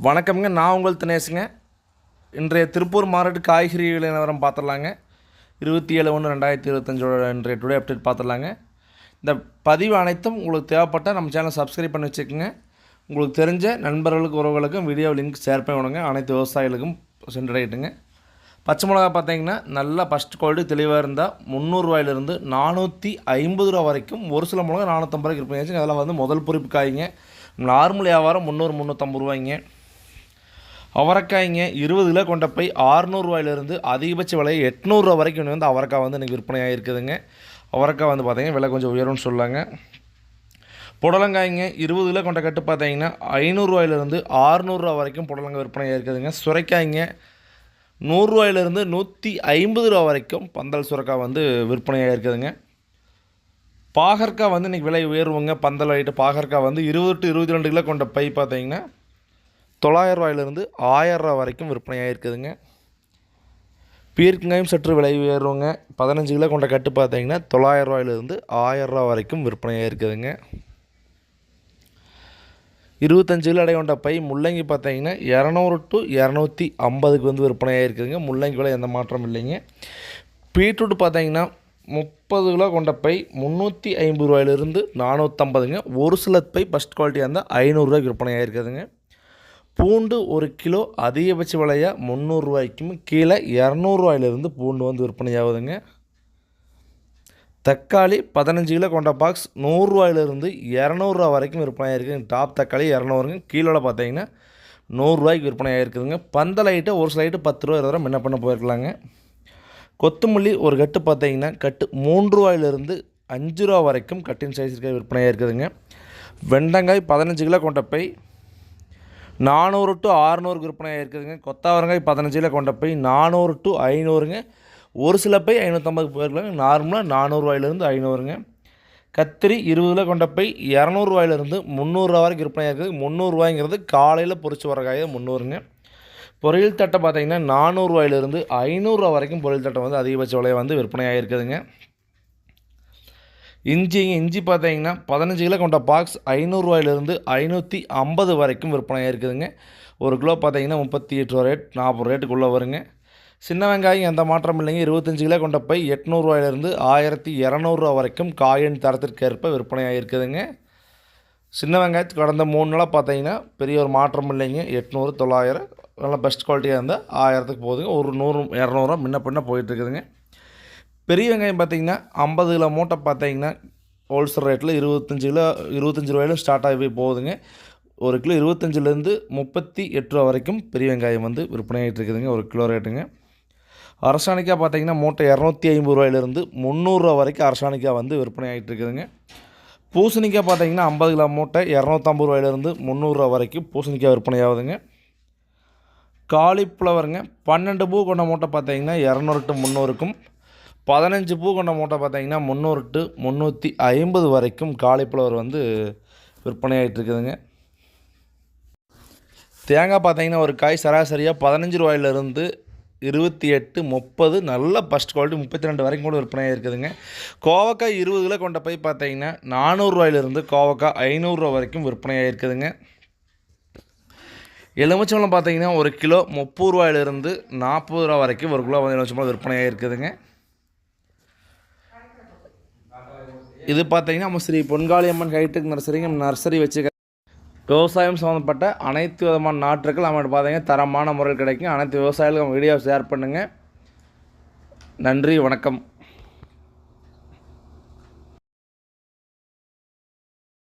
வணக்கம்ங்க. நான் உங்கள் தினேஷுங்க. இன்றைய திருப்பூர் மார்க்கெட் காய்கறி விலை நிலவரம் பார்த்துடலாங்க. 27/1/2025 இன்றைய டுடே அப்டேட் பார்த்துடலாங்க. இந்த பதிவு அனைத்தும் உங்களுக்கு தேவைப்பட்டால் நம்ம சேனல் சப்ஸ்கிரைப் பண்ணி வச்சுக்கோங்க. உங்களுக்கு தெரிஞ்ச நண்பர்களுக்கு உறவுகளுக்கும் வீடியோ லிங்க் ஷேர் பண்ணி விடுங்க. அனைத்து விவசாயிகளுக்கும் சென்றடையிட்டுங்க. பச்சை மிளகா பார்த்தீங்கன்னா நல்லா ஃபஸ்ட் குவாலிட்டி தெளிவாக இருந்தால் 300 ரூபாயிலிருந்து 450 ரூபா வரைக்கும், ஒரு சில மிளகா 450 ரூபாய்க்கு இருப்பீங்க. அதெல்லாம் முதல் பொறுப்பு காய்ங்க. நார்மல் வியாபாரம் 300-350 ரூபாய்ங்க. அவரைக்காய்ங்க 20 கிலோ கொண்ட பை 600 ரூபாயிலிருந்து அதிகபட்ச விலை 800 ரூபா வரைக்கும் அவரைக்காய் இன்றைக்கி விற்பனையாக இருக்குதுங்க. அவரைக்காய் பார்த்தீங்கன்னா விலை கொஞ்சம் உயரும்னு சொல்லாங்க. புடலங்காய்ங்க 20 கிலோ கொண்ட கட்டு பார்த்தீங்கன்னா 500 ரூபாயிலிருந்து 600 ரூபா வரைக்கும் புடலங்காய் விற்பனையாக இருக்குதுங்க. சுரைக்காய்ங்க 100 ரூபாயிலிருந்து 150 ரூபா வரைக்கும் பந்தல் சுரைக்காய் விற்பனையாக இருக்குதுங்க. பாகற்காய் இன்றைக்கி விலை உயர்வுங்க. பந்தல் ஆகிட்டு பாகற்காய் 20-22 கிலோ கொண்ட பை பார்த்தீங்கன்னா 900 ரூபாயிலிருந்து 1000 ரூபா வரைக்கும் விற்பனையாக இருக்குதுங்க. பீர்க்கங்காயும் சற்று விலை உயர்வுங்க. 15 கிலோ கொண்ட கட்டு பார்த்தீங்கன்னா 900 ரூபாயிலிருந்து 1000 ரூபா வரைக்கும் விற்பனையாக இருக்குதுங்க. 25 கிலோ எடை கொண்ட பை முள்ளங்கி பார்த்தீங்கன்னா 200-250 விற்பனையாக இருக்குதுங்க. முள்ளங்கி விலை எந்த மாற்றம் இல்லைங்க. பீட்ரூட் பார்த்தீங்கன்னா 30 கிலோ கொண்ட பை 350 ரூபாயிலிருந்து 450ங்க. ஒரு சில பை ஃபஸ்ட் குவாலிட்டியாக இருந்தால் 500 ரூபாய்க்கு விற்பனையாக இருக்குதுங்க. பூண்டு 1 கிலோ அதிகபட்ச விலையாக 300 ரூபாய்க்கும் கீழே 200 ரூபாயிலிருந்து பூண்டு விற்பனையாகுதுங்க. தக்காளி 15 கிலோ கொண்ட பாக்ஸ் 100 ரூபாயிலிருந்து 200 ரூபா வரைக்கும் விற்பனையாக இருக்குதுங்க. டாப் தக்காளி 200ங்க, கீழே பார்த்தீங்கன்னா 100 ரூபாய்க்கு விற்பனையாக இருக்குதுங்க. பந்தல் ஐட்டு ஒரு சில ஐட்டு 10 ரூபா 20 ரூபா முன்ன பண்ண போயிருக்கலாங்க. கொத்தமல்லி ஒரு கட்டு பார்த்தீங்கன்னா கட்டு 3 ரூபாயிலிருந்து 5 ரூபா வரைக்கும் கட்டின் சைஸுக்கு விற்பனையாக இருக்குதுங்க. வெண்டங்காய் 15 கிலோ கொண்ட பை 400-600 விற்பனையாக இருக்குதுங்க. கொத்தவரங்காய் 15 கிலோ கொண்ட பை 400-500ங்க. ஒரு சில பை 550 போயிருக்கலாங்க. நார்மலாக 400 ரூபாயிலிருந்து 500ங்க. கத்திரி 20 கிலோ கொண்ட பை 200 ரூபாயிலிருந்து 300 ரூபா வரைக்கும் விற்பனையாக இருக்குது. 300 ரூபாய்ங்கிறது காலையில் பொரிச்சு வர காய் 300ங்க. பொரியல் தட்டை பார்த்தீங்கன்னா 400 ரூபாயிலிருந்து 500 ரூபா வரைக்கும் பொரியல் தட்டை அதிகபட்ச விலையை விற்பனையாக இருக்குதுங்க. இஞ்சி பார்த்தீங்கன்னா 15 கிலோ கொண்ட பாக்ஸ் 500 ரூபாயிலிருந்து 550 வரைக்கும் விற்பனையாக இருக்குதுங்க. ஒரு கிலோ பார்த்தீங்கன்னா 38 ரூபா ரேட் 40 ரேட்டுக்குள்ளே வருங்க. சின்ன வெங்காயம் எந்த மாற்றம் இல்லைங்க. 25 கிலோ கொண்ட பை 800 ரூபாயிலிருந்து 1200 ரூபா வரைக்கும் காயின் தரத்திற்கேற்ப விற்பனையாக இருக்குதுங்க. சின்ன வெங்காயத்துக்கு கடந்த 3 நாளாக பார்த்தீங்கன்னா பெரிய ஒரு மாற்றம் இல்லைங்க. 800-900 நல்லா பெஸ்ட் குவாலிட்டியாக இருந்தால் 1000க்கு போகுதுங்க. ஒரு 100-200 ரூபா முன்ன பின்ன போயிட்டுருக்குதுங்க. பெரிய வெங்காயம் பார்த்தீங்கன்னா 50 கிலோ மூட்டை பார்த்தீங்கன்னா ஹோல்சேல் ரேட்டில் 25 ரூபாயிலும் ஸ்டார்ட் ஆகி போகுதுங்க. ஒரு கிலோ 25லேருந்து 38 ரூபா வரைக்கும் பெரிய வெங்காயம் விற்பனை ஆகிட்டு இருக்குதுங்க. ஒரு கிலோ ரேட்டுங்க. அரசாணிக்காய் பார்த்தீங்கன்னா மூட்டை 250 ரூபாயிலிருந்து 300 ரூபா வரைக்கும் அரசாணிக்காய் விற்பனை ஆகிட்டு இருக்குதுங்க. பூசணிக்காய் பார்த்தீங்கன்னா 50 கிலோ மூட்டை 250 ரூபாயிலிருந்து 300 ரூபா வரைக்கும் பூசணிக்காய் விற்பனை ஆகுதுங்க. காலிஃப்ளவருங்க 12 பூ கொண்ட மூட்டை பார்த்தீங்கன்னா 200-300க்கும், 15 பூ கொண்ட மூட்டை பார்த்தீங்கன்னா 300-350 வரைக்கும் காலிஃப்ளவர் விற்பனை ஆகிட்டு இருக்குதுங்க. தேங்காய் பார்த்தீங்கன்னா ஒரு காய் சராசரியாக 15 ரூபாயிலிருந்து 28-30 நல்ல ஃபஸ்ட் குவாலிட்டி 32 வரைக்கும் கூட விற்பனையாக இருக்குதுங்க. கோவக்காய் 20 கிலோ கொண்ட பை பார்த்தீங்கன்னா 400 ரூபாயிலிருந்து கோவக்காய் 500 ரூபா வரைக்கும் விற்பனையாக இருக்குதுங்க. எலுமிச்சம்பழம் பார்த்தீங்கன்னா ஒரு கிலோ 30 ரூபாயிலிருந்து 40 ரூபா வரைக்கும் ஒரு கிலோ எலுமிச்சம்பழம் விற்பனையாக இருக்குதுங்க. இது பார்த்தீங்கன்னா நம்ம ஸ்ரீ பொன்காளியம்மன் ஹைடெக் நர்சரி வச்சுக்க விவசாயம் சம்மந்தப்பட்ட அனைத்து விதமான நாற்றுகள் நம்மகிட்ட பார்த்தீங்கன்னா தரமான முறையில் கிடைக்கும். அனைத்து விவசாயிகளுக்கும் வீடியோ ஷேர் பண்ணுங்கள். நன்றி, வணக்கம்.